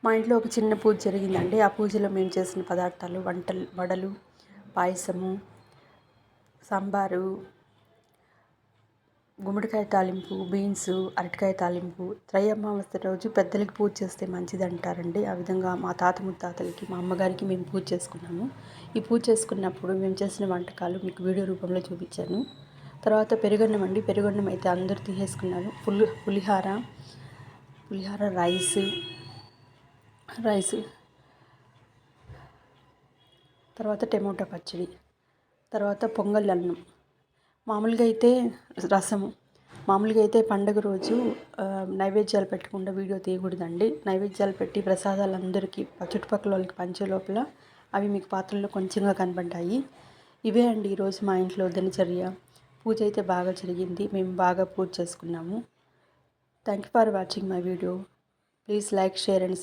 మా ఇంట్లో ఒక చిన్న పూజ జరిగిందండి. ఆ పూజలో మేము చేసిన పదార్థాలు వడలు, పాయసము, సాంబారు, గుమ్మడికాయ తాలింపు, బీన్స్, అరటికాయ తాలింపు. త్రయ అమావాస్య రోజు పెద్దలకి పూజ చేస్తే మంచిదంటారండి. ఆ విధంగా మా తాత ముత్తాతలకి, మా అమ్మగారికి మేము పూజ చేసుకున్నాము. ఈ పూజ చేసుకున్నప్పుడు మేము చేసిన వంటకాలు మీకు వీడియో రూపంలో చూపించాను. తర్వాత పెరుగన్నం అండి. పెరుగన్నం అయితే అందరూ తీసేసుకున్నారు. పులిహార, రైస్, తర్వాత టమోటా పచ్చడి, తర్వాత పొంగల్ అన్నం. మామూలుగా అయితే పండుగ రోజు నైవేద్యాలు పెట్టకుండా వీడియో తీయకూడదండి. నైవేద్యాలు పెట్టి ప్రసాదాలు అందరికీ చుట్టుపక్కల వాళ్ళకి పంచే లోపల అవి మీకు పాత్రలో కొంచెంగా కనబడ్డాయి. ఇవే అండి ఈరోజు మా ఇంట్లో దినచర్య. పూజ అయితే బాగా జరిగింది. మేము బాగా పూజ చేసుకున్నాము. Thank you for watching my video. Please like, share and subscribe.